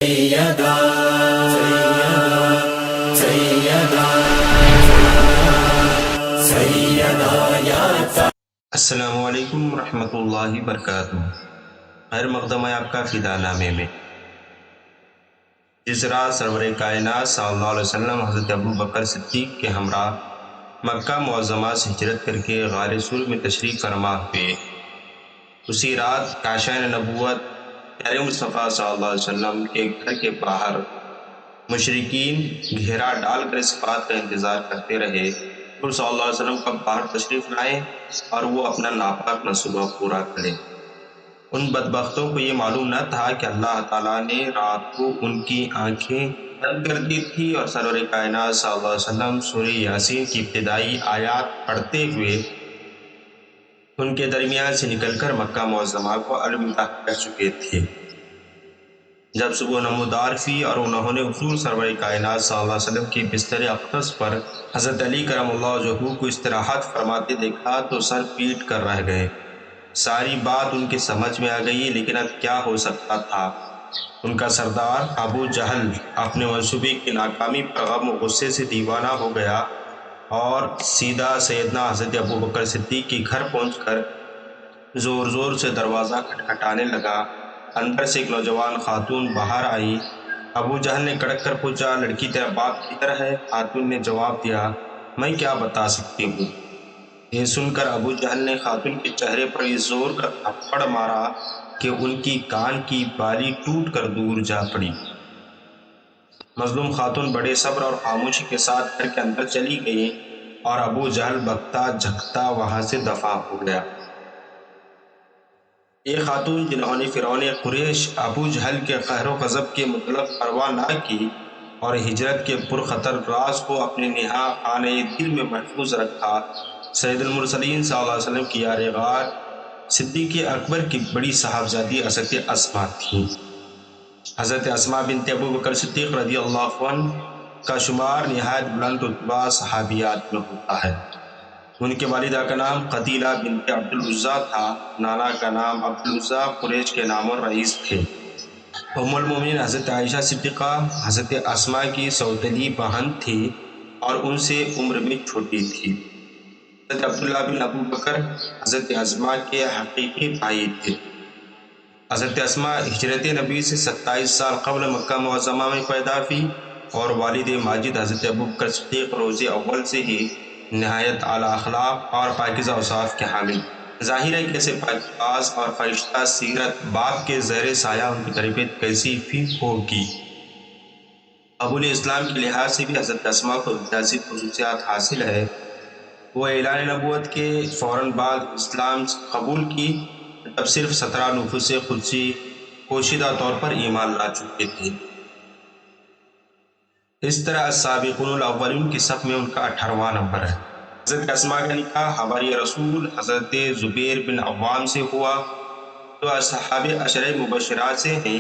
سیدہ سیدہ سیدہ یا السلام علیکم ورحمۃ اللہ وبرکاتہ۔ خیر مقدم ہے آپ کا فدا نامے میں۔ جس رات سرور کائنات صلی اللہ علیہ وسلم حضرت ابو بکر صدیق کے ہمراہ مکہ معظمہ سے ہجرت کر کے غار سور میں تشریف فرما ہوئے، اسی رات کاشان نبوت پیارے مصطفیٰ صلی اللہ علیہ وسلم کے گھر کے باہر مشرکین گھیرا ڈال کر اس بات کا انتظار کرتے رہے حضور صلی اللہ علیہ وسلم کب باہر تشریف لائیں اور وہ اپنا ناپاک منصوبہ پورا کریں۔ ان بدبختوں کو یہ معلوم نہ تھا کہ اللہ تعالیٰ نے رات کو ان کی آنکھیں بند کر دی تھی اور سرور کائنات صلی اللہ علیہ وسلم سورہ یاسین کی ابتدائی آیات پڑھتے ہوئے ان کے درمیان سے نکل کر مکہ معظمہ کو الوداع کر چکے تھے۔ جب صبح نمودار ہوئی اور انہوں نے حضور سرور کائنات صلی اللہ علیہ وسلم کی بستر اقدس پر حضرت علی کرم اللہ وجہہ کو استراحت فرماتے دیکھا تو سر پیٹ کر رہ گئے۔ ساری بات ان کے سمجھ میں آ گئی، لیکن اب کیا ہو سکتا تھا؟ ان کا سردار ابو جہل اپنے منصوبے کی ناکامی پر غم و غصے سے دیوانہ ہو گیا اور سیدھا سیدنا حضرت ابو بکر صدیق کے گھر پہنچ کر زور زور سے دروازہ کھٹکھٹانے لگا۔ اندر سے ایک نوجوان خاتون باہر آئی۔ ابو جہل نے کڑک کر پوچھا، لڑکی تیرا باپ کدھر ہے؟ خاتون نے جواب دیا، میں کیا بتا سکتی ہوں۔ یہ سن کر ابو جہل نے خاتون کے چہرے پر اس زور کا تھپڑ مارا کہ ان کی کان کی بالی ٹوٹ کر دور جا پڑی۔ مظلوم خاتون بڑے صبر اور خاموشی کے ساتھ گھر کے اندر چلی گئی اور ابو جہل بکتا جھکتا وہاں سے دفع ہو گیا۔ یہ خاتون جنہوں نے فرعون قریش ابو جہل کے قہر و غضب کے مطلق پرواہ نہ کی اور ہجرت کے پرخطر راز کو اپنے نہا خانہ دل میں محفوظ رکھا، سید المرسلین صلی اللہ علیہ وسلم کی یار غار صدیق اکبر کی بڑی صاحبزادی حضرت اسماء تھیں۔ حضرت اسماء بنت ابو بکر صدیق رضی اللہ عنہ کا شمار نہایت بلند رتبہ صحابیات میں ہوتا ہے۔ ان کے والدہ کا نام قتیلہ بنت عبد العزیٰ تھا، نانا کا نام عبد العزیٰ قریش کے نام اور رئیس تھے۔ ام المومنین حضرت عائشہ صدیقہ حضرت اسماء کی سوتیلی بہن تھی اور ان سے عمر میں چھوٹی تھی۔ حضرت عبداللہ بن ابو بکر حضرت اسماء کے حقیقی بھائی تھے۔ حضرت اسماء ہجرت نبی سے 27 سال قبل مکہ معظمہ میں پیدا ہوئی اور والد ماجد حضرت ابو بکر صدیق روز اول سے ہی نہایت اعلیٰ اخلاق اور پاکیزہ اوصاف کے حامل۔ ظاہر ہے کیسے پاکیز اور فرشتہ سیرت باپ کے زیر سایہ ان کی تربیت کیسی بھی ہوگی۔ قبول اسلام کے لحاظ سے بھی حضرت اسماء کو امتیازی خصوصیات حاصل ہے۔ وہ اعلان نبوت کے فوراً بعد اسلام قبول کی جب صرف 17 نفوس قدسی پوشیدہ طور پر ایمان لا چکے تھے۔ اس طرح السابقون الاولون کی صف میں ان کا 18واں نمبر ہے۔ حضرت اسماء کا نکاح حواری رسول حضرت زبیر بن عوام سے ہوا جو اصحاب عشرہ مبشرات سے ہیں۔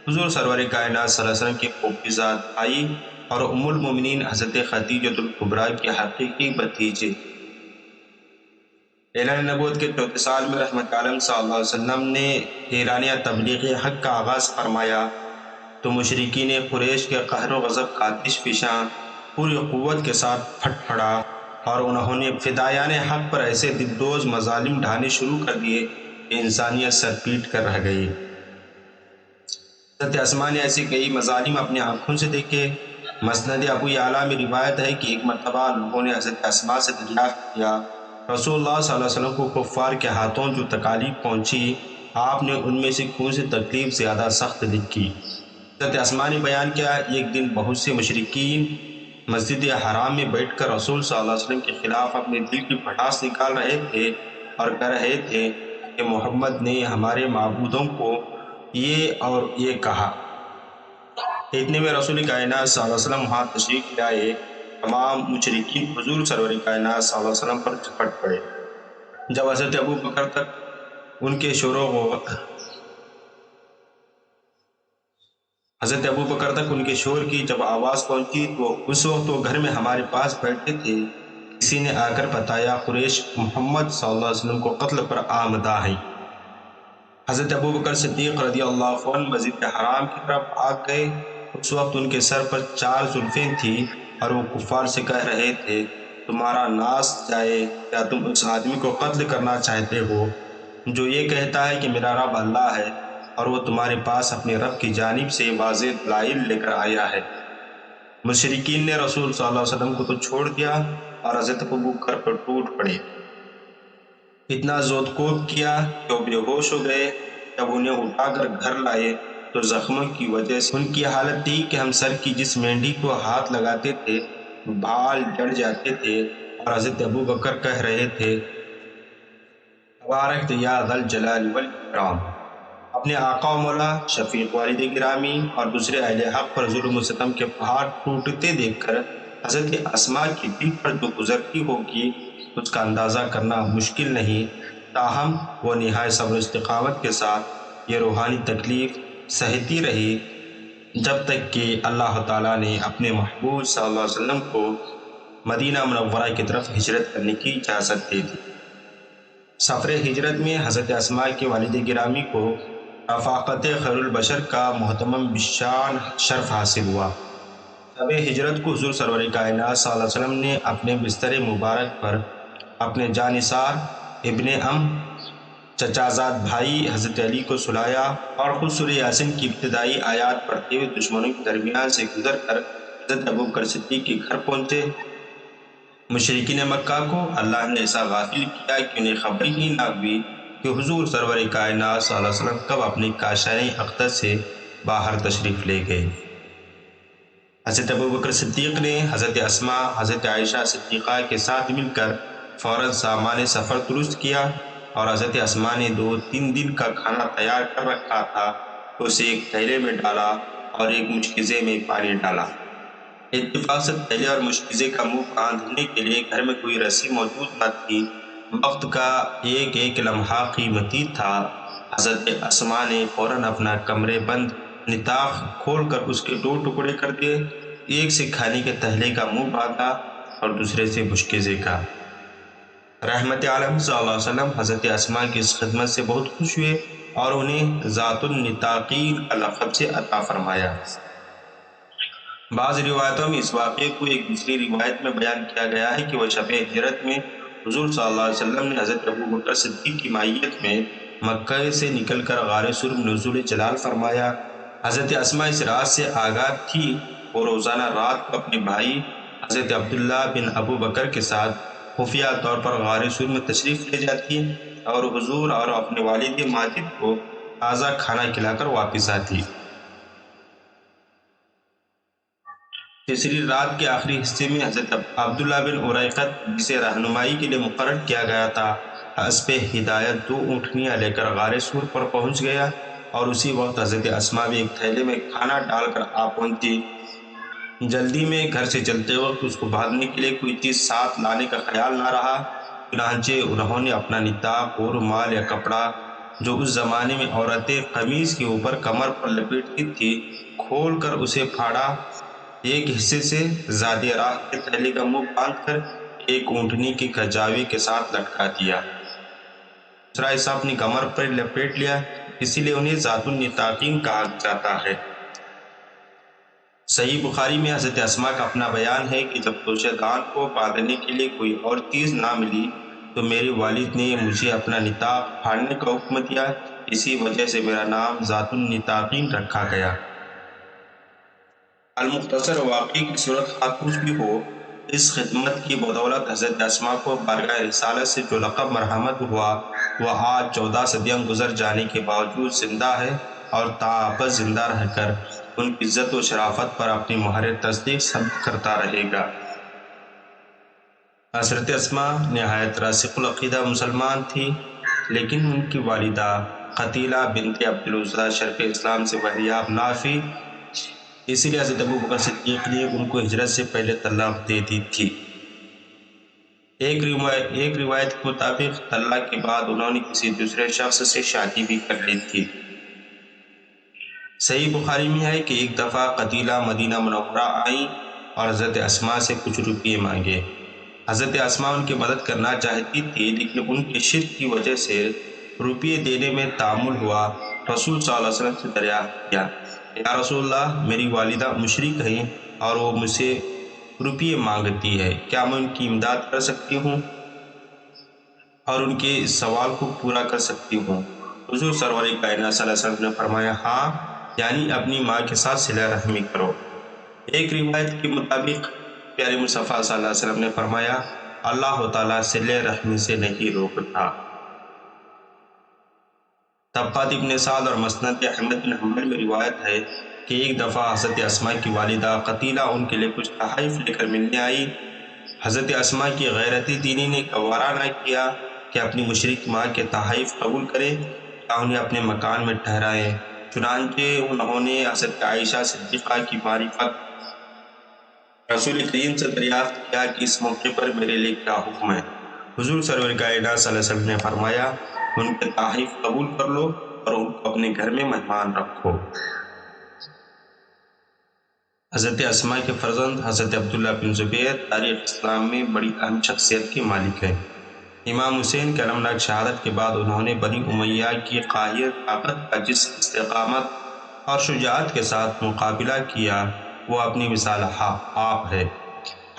حضور سرور کائنات صلی اللہ علیہ وسلم کی پھوپھی ذات آئی اور ام المومنین حضرت خدیجۃ الکبریٰ کی حقیقی بھتیجے۔ اعلان نبوت کے 34 سال میں رحمت عالم صلی اللہ علیہ وسلم نے اعلانیہ تبلیغ حق کا آغاز فرمایا تو مشرکین قریش کے قہر و غضب کا آتش فشاں پوری قوت کے ساتھ پھٹ پڑا اور انہوں نے فدایان حق پر ایسے دلدوز مظالم ڈھانے شروع کر دیے کہ انسانیت سر پیٹ کر رہ گئی۔ حضرت اسماء نے ایسے کئی مظالم اپنے آنکھوں سے دیکھے۔ مسند ابو یعلیٰ میں روایت ہے کہ ایک مرتبہ لوگوں نے حضرت اسماء سے دریافت کیا، رسول اللہ صلی اللہ علیہ وسلم کو کفار کے ہاتھوں جو تکالیف پہنچی، آپ نے ان میں سے کون سی تکلیف زیادہ سخت لکھی؟ حضرت اسماء نے بیان کیا، ایک دن بہت سے مشرکین مسجد حرام میں بیٹھ کر رسول صلی اللہ علیہ وسلم کے خلاف اپنے دل کی بھڑاس نکال رہے تھے اور کہہ رہے تھے کہ محمد نے ہمارے معبودوں کو یہ اور یہ کہا۔ اتنے میں رسول کائنات صلی اللہ علیہ وسلم وہاں تشریف لائے۔ تمام مشرکین حضور سرور کائنات صلی اللہ علیہ وسلم پر جھپٹ پڑے۔ جب حضرت ابو بکر تک ان کے شور کی جب آواز پہنچی تو اس وقت وہ گھر میں ہمارے پاس بیٹھے تھے۔ کسی نے آ کر بتایا قریش محمد صلی اللہ علیہ وسلم کو قتل پر آمدہ ہیں۔ حضرت ابو بکر صدیق رضی اللہ عنہ مسجد حرام کی طرف آ گئے۔ اس وقت ان کے سر پر 4 زلفیں تھیں اور وہ کفار سے کہہ رہے تھے، تمہارا ناس جائے، کیا تم اس آدمی کو قتل کرنا چاہتے ہو جو یہ کہتا ہے کہ میرا رب اللہ ہے، اور وہ تمہارے پاس اپنے رب کی جانب سے واضح دلائل لے کر آیا ہے۔ مشرکین نے رسول صلی اللہ علیہ وسلم کو تو چھوڑ دیا اور حضرت ابو بکر پر ٹوٹ پڑے، اتنا زودکوب کیا کہ وہ بے ہوش ہو گئے۔ جب انہیں اٹھا کر گھر لائے تو زخموں کی وجہ سے ان کی حالت تھی کہ ہم سر کی جس مینڈی کو ہاتھ لگاتے تھے بال جڑ جاتے تھے، اور حضرت ابو بکر کہہ رہے تھے، تبارک یا ذا الجلال والاکرام۔ اپنے آقا و مولا شفیق والد گرامی اور دوسرے اہل حق پر ظلم و ستم کے پہاڑ ٹوٹتے دیکھ کر حضرت اسماء کی دل پر جو گزرتی ہوگی اس کا اندازہ کرنا مشکل نہیں، تاہم وہ نہایت صبر و استقامت کے ساتھ یہ روحانی تکلیف سہتی رہی جب تک کہ اللہ تعالیٰ نے اپنے محبوب صلی اللہ علیہ وسلم کو مدینہ منورہ کی طرف ہجرت کرنے کی اجازت دے دی۔ سفر ہجرت میں حضرت اسماء کے والد گرامی کو رفاقت خیر البشر کا محتمم بالشان شرف حاصل ہوا۔ شب ہجرت کو حضور سرور کائنات صلی اللہ علیہ وسلم نے اپنے بستر مبارک پر اپنے جانثار ابن چچازاد بھائی حضرت علی کو سلایا اور خود سورہ یاسین کی ابتدائی آیات پڑھتے ہوئے دشمنوں کے درمیان سے گزر کر حضرت ابو بکر صدیق کے گھر پہنچے۔ مشرکین مکہ کو اللہ نے ایسا غافل کیا کہ انہیں خبر ہی نہ ہوئی کہ حضور سرور کائنات صلی اللہ علیہ وسلم کب اپنی کاشانِ اقدس سے باہر تشریف لے گئے۔ حضرت ابو بکر صدیق نے حضرت اسماء حضرت عائشہ صدیقہ کے ساتھ مل کر فوراً سامان سفر درست کیا، اور حضرت اسماء نے 2-3 دن کا کھانا تیار کر رکھا تھا تو اسے ایک تھیلے میں ڈالا اور ایک مشکزے میں پانی ڈالا۔ اتفاق سے تھیلے اور مشکزے کا منہ باندھنے کے لیے گھر میں کوئی رسی موجود نہ تھی۔ وقت کا ایک ایک لمحہ قیمتی تھا۔ حضرت اسماء نے فوراً اپنا کمرے بند نطاق کھول کر اس کے 2 ٹکڑے کر دیے، ایک سے کھانے کے تہلے کا منہ باندھا اور دوسرے سے مشکزے کا۔ رحمت عالم صلی اللہ علیہ وسلم حضرت اسماء کی اس خدمت سے بہت خوش ہوئے اور انہیں ذات النطاقین کا لقب سے عطا فرمایا۔ بعض روایتوں میں اس واقعے کو ایک دوسری روایت میں بیان کیا گیا ہے کہ وہ شب ہجرت میں حضور صلی اللہ علیہ وسلم نے حضرت ابو بکر صدیق کی معیت میں مکہ سے نکل کر غار سور میں نزول جلال فرمایا۔ حضرت اسماء اس رات سے آگاہ تھی، وہ روزانہ رات کو اپنے بھائی حضرت عبداللہ بن ابو بکر کے ساتھ خفیہ طور پر غار سور میں تشریف لے جاتی اور حضور اور اپنے والد ماجد کو تازہ کھانا کھلا کر واپس آتی۔ تیسری رات کے آخری حصے میں حضرت عبداللہ بن اریقط جسے رہنمائی کے لیے مقرر کیا گیا تھا، اسب ہدایت 2 اونٹنیاں لے کر غار سور پر پہنچ گیا، اور اسی وقت حضرت اسماء بھی ایک تھیلے میں کھانا ڈال کر آ پہنچی۔ جلدی میں گھر سے چلتے وقت اس کو باندھنے کے لیے کوئی چیز ساتھ لانے کا خیال نہ رہا، چنانچہ انہوں نے اپنا نطاق اور رومال یا کپڑا جو اس زمانے میں عورتیں قمیض کے اوپر کمر پر لپیٹتی تھی کھول کر اسے پھاڑا، ایک حصے سے زادِ راہ کے تھیلے کا منہ باندھ کر ایک اونٹنی کے کجاوے کے ساتھ لٹکا دیا، دوسرا حصہ اپنی کمر پر لپیٹ لیا، اسی لیے انہیں ذات النطاقین کہا جاتا ہے۔ صحیح بخاری میں حضرت اسماء کا اپنا بیان ہے کہ جب توشہ دان کو باندھنے کے لیے کوئی اور چیز نہ ملی تو میرے والد نے مجھے اپنا نطاق پھاڑنے کا حکم دیا، اسی وجہ سے میرا نام ذات النطاقین رکھا گیا۔ المختصر واقعی کی صورت خاتوش بھی ہو، اس خدمت کی بدولت حضرت اسماء کو بارگاہ رسالت سے جو لقب مرحمت ہوا وہ آج 14 صدیاں گزر جانے کے باوجود زندہ ہے اور تاابد زندہ رہ کر ان کی عزت و شرافت پر اپنی مہر تصدیق ثبت کرتا رہے گا۔ حضرت اسماء نہایت راسخ العقیدہ مسلمان تھی، لیکن ان کی والدہ قتیلہ بنت عبدالعزیٰ شرف اسلام سے بہریاب نہ تھی، اسی لیے حضرت ابو بکر صدیق نے ان کو ہجرت سے پہلے طلاق دے دی تھی۔ ایک روایت کے مطابق طلاق کے بعد انہوں نے کسی دوسرے شخص سے شادی بھی کر لی تھی۔ صحیح بخاری میں ہے کہ ایک دفعہ قتیلہ مدینہ منورہ آئیں اور حضرت اسماء سے کچھ روپیے مانگے۔ حضرت اسماء ان کی مدد کرنا چاہتی تھی، لیکن ان کی شرک کی وجہ سے روپیے دینے میں تعامل ہوا، رسول صلی اللہ علیہ وسلم سے دریافت کیا، یا رسول اللہ، میری والدہ مشرک ہیں اور وہ مجھ سے روپیے مانگتی ہے، کیا میں ان کی امداد کر سکتی ہوں اور ان کے اس سوال کو پورا کر سکتی ہوں؟ حضور سرور کائنات صلی اللہ علیہ وسلم نے فرمایا، ہاں، یعنی اپنی ماں کے ساتھ صلہ رحمی کرو۔ ایک روایت کے مطابق پیارے مصطفیٰ صلی اللہ علیہ وسلم نے فرمایا، اللہ تعالیٰ صلہ رحمی سے نہیں روکتا۔ طبقات ابن سعد اور مسند احمد بن حنبل میں روایت ہے کہ ایک دفعہ حضرت اسماء کی والدہ قتیلہ ان کے لیے کچھ تحائف لے کر ملنے آئی۔ حضرت اسماء کی غیرتی دینی نے گوارا نہ کیا کہ اپنی مشرک ماں کے تحائف قبول کرے یا انہیں اپنے مکان میں ٹھہرائے، چنانچہ انہوں نے حضرت عائشہ صدیقہ کی معرفت رسول کریم سے دریافت کیا کہ اس موقع پر میرے لیے کیا حکم ہے۔ حضور سرور کائنات صلی اللہ علیہ وسلم نے فرمایا، ان کے تحائف قبول کر لو اور ان کو اپنے گھر میں مہمان رکھو۔ حضرت اسماء کے فرزند حضرت عبداللہ بن زبیر تاریخ اسلام میں بڑی اہم شخصیت کے مالک ہیں۔ امام حسین کے المناک شہادت کے بعد انہوں نے بنی امیہ کی قاہر طاقت کا جس استقامت اور شجاعت کے ساتھ مقابلہ کیا وہ اپنی مثال آپ ہے۔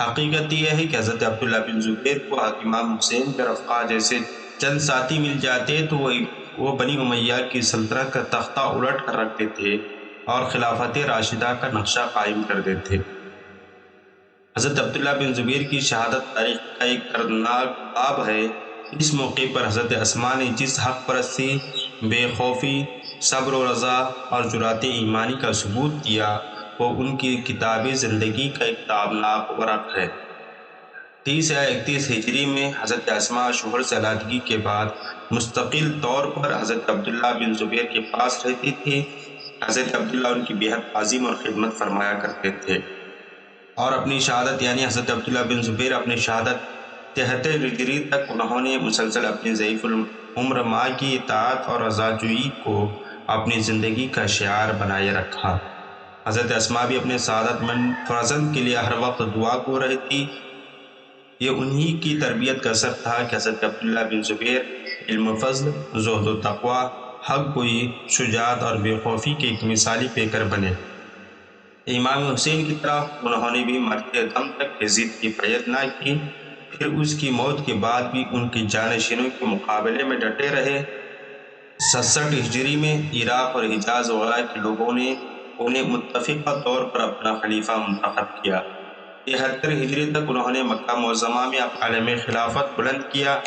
حقیقت یہ ہے کہ حضرت عبداللہ بن زبیر کو امام حسین کے رفقا جیسے چند ساتھی مل جاتے تو وہ بنی امیہ کی سلطنت کا تختہ الٹ کر رکھتے تھے اور خلافت راشدہ کا نقشہ قائم کر دیتے۔ حضرت عبداللہ بن زبیر کی شہادت تاریخ کا ایک دردناک باب ہے۔ اس موقع پر حضرت اسماء نے جس حق پرستی، بے خوفی، صبر و رضا اور جرأت ایمانی کا ثبوت دیا وہ ان کی کتاب زندگی کا ایک تابناک ورق ہے۔ 30 یا 31 ہجری میں حضرت اسماء شوہر سے علیحدگی کے بعد مستقل طور پر حضرت عبداللہ بن زبیر کے پاس رہتی تھی۔ حضرت عبداللہ ان کی بےحد تعظیم اور خدمت فرمایا کرتے تھے اور اپنی شہادت یعنی حضرت عبداللہ بن زبیر اپنی شہادت 73 ہجری تک انہوں نے مسلسل اپنی ضعیف العمر ماں کی اطاعت اور رضاجوئی کو اپنی زندگی کا شعار بنائے رکھا۔ حضرت اسماء بھی اپنے سعادت مند فرزند کے لیے ہر وقت دعا گو رہتی۔ یہ انہی کی تربیت کا اثر تھا کہ حضرت عبداللہ بن زبیر علم و فضل، زہد و تقوی، حق گوئی، شجاعت اور بے خوفی کے ایک مثالی پیکر بنے۔ امام حسین کی طرح انہوں نے بھی مرتے دم تک ضد کی بیعت نہ کی، پھر اس کی موت کے بعد بھی ان کی جانشینوں کے مقابلے میں ڈٹے رہے۔ 67 ہجری میں عراق اور حجاز وغیرہ کے لوگوں نے انہیں متفقہ طور پر اپنا خلیفہ منتخب کیا۔ 73 ہجری تک انہوں نے مکہ معظمہ میں علم خلافت بلند کیا۔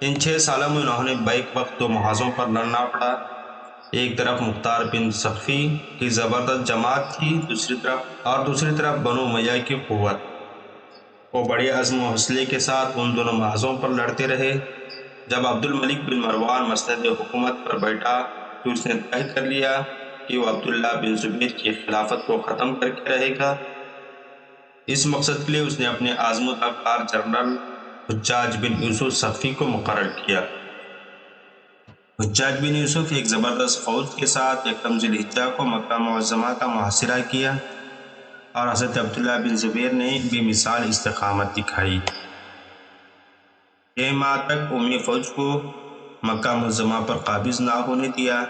ان 6 سالوں میں انہوں نے بیک وقت 2 محاذوں پر لڑنا پڑا۔ ایک طرف مختار بن سقفی کی زبردست جماعت تھی، دوسری طرف بنو امیہ کی قوت۔ وہ بڑے عزم و حوصلے کے ساتھ ان دونوں محاذوں پر لڑتے رہے۔ جب عبد الملک بن مروان مسند حکومت پر بیٹھا تو اس نے طے کر لیا کہ وہ عبداللہ بن زبیر کی خلافت کو ختم کر کے رہے گا۔ اس مقصد کے لیے اس نے اپنے آزمودہ کار جنرل حجاج بن یوسف سقفی کو مقرر کیا۔ حجاج بن یوسف ایک زبردست فوج کے ساتھ یکم ذی الحجہ کو مکہ معظمہ کا محاصرہ کیا اور حضرت عبداللہ بن زبیر نے بے مثال استقامت دکھائی۔ 6 ماہ تک قومی فوج کو مکہ معظمہ پر قابض نہ ہونے دیا۔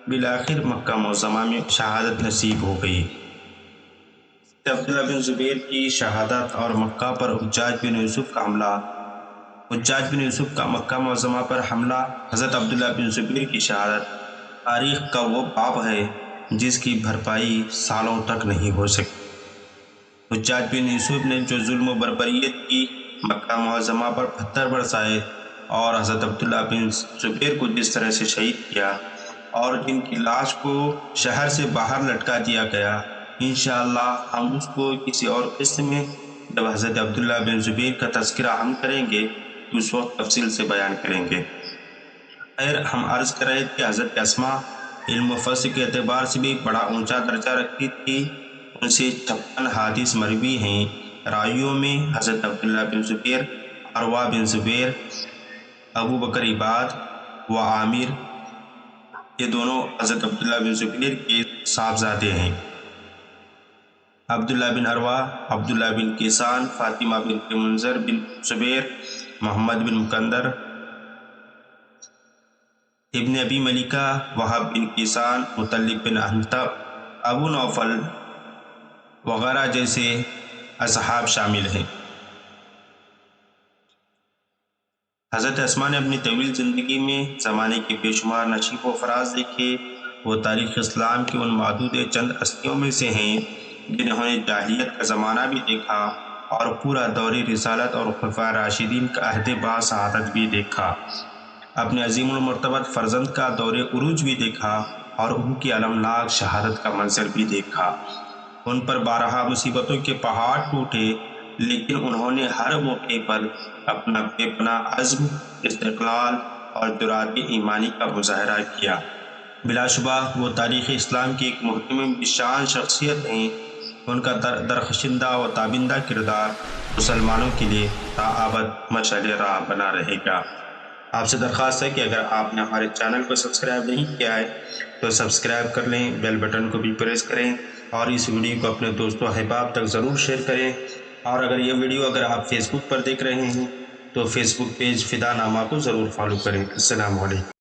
بالآخر مکہ معظمہ میں شہادت نصیب ہو گئی۔ عبداللہ بن زبیر کی شہادت اور مکہ پر حجاج بن یوسف کا حملہ۔ حجاج بن یوسف کا مکہ معظمہ پر حملہ، حضرت عبداللہ بن زبیر کی شہادت، تاریخ کا وہ باب ہے جس کی بھرپائی سالوں تک نہیں ہو سکی۔ حجاج بن یوسف نے جو ظلم و بربریت کی، مکہ معظمہ پر پتھر برسائے اور حضرت عبداللہ بن زبیر کو جس طرح سے شہید کیا اور جن کی لاش کو شہر سے باہر لٹکا دیا گیا، انشاءاللہ ہم اس کو کسی اور قسط میں جب حضرت عبداللہ بن زبیر کا تذکرہ ہم کریں گے تو اس وقت تفصیل سے بیان کریں گے۔ خیر، ہم عرض کر رہے تھے حضرت اسماء علم و فضل کے اعتبار سے بھی بڑا اونچا درجہ رکھتی تھی۔ ان سے 56 حدیث مروی ہیں۔ راویوں میں حضرت عبداللہ بن زبیر، عروہ بن زبیر، ابو بکر عباد و عامر، یہ دونوں حضرت عبداللہ بن زبیر کے صاحبزادے ہیں۔ عبداللہ بن عروہ، عبداللہ بن کیسان، فاطمہ بن منذر بن زبیر، محمد بن مکندر، ابن ابی ملیکہ، وہب بن کیسان، مطلب بن انتب، ابو نوفل وغیرہ جیسے اصحاب شامل ہیں۔ حضرت اسماء نے اپنی طویل زندگی میں زمانے کے بے شمار نشیب و فراز دیکھے۔ وہ تاریخ اسلام کی ان معدود چند ہستیوں میں سے ہیں جنہوں نے جاہلیت کا زمانہ بھی دیکھا اور پورا دور رسالت اور خلفاء راشدین کا عہد باسعادت بھی دیکھا، اپنے عظیم المرتبت فرزند کا دور عروج بھی دیکھا اور ان کی المناک شہادت کا منظر بھی دیکھا۔ ان پر بارہا مصیبتوں کے پہاڑ ٹوٹے، لیکن انہوں نے ہر موقع پر اپنا بے پناہ عزم، استقلال اور جرأت ایمانی کا مظاہرہ کیا۔ بلا شبہ وہ تاریخ اسلام کی ایک محترم بشان شخصیت ہیں۔ ان کا درخشندہ و تابندہ کردار مسلمانوں کے لیے تاابد مشعل راہ بنا رہے گا۔ آپ سے درخواست ہے کہ اگر آپ نے ہمارے چینل کو سبسکرائب نہیں کیا ہے تو سبسکرائب کر لیں، بیل بٹن کو بھی پریس کریں اور اس ویڈیو کو اپنے دوستوں احباب تک ضرور شیئر کریں۔ اور اگر یہ ویڈیو آپ فیس بک پر دیکھ رہے ہیں تو فیس بک پیج فدا نامہ کو ضرور فالو کریں۔ السلام علیکم۔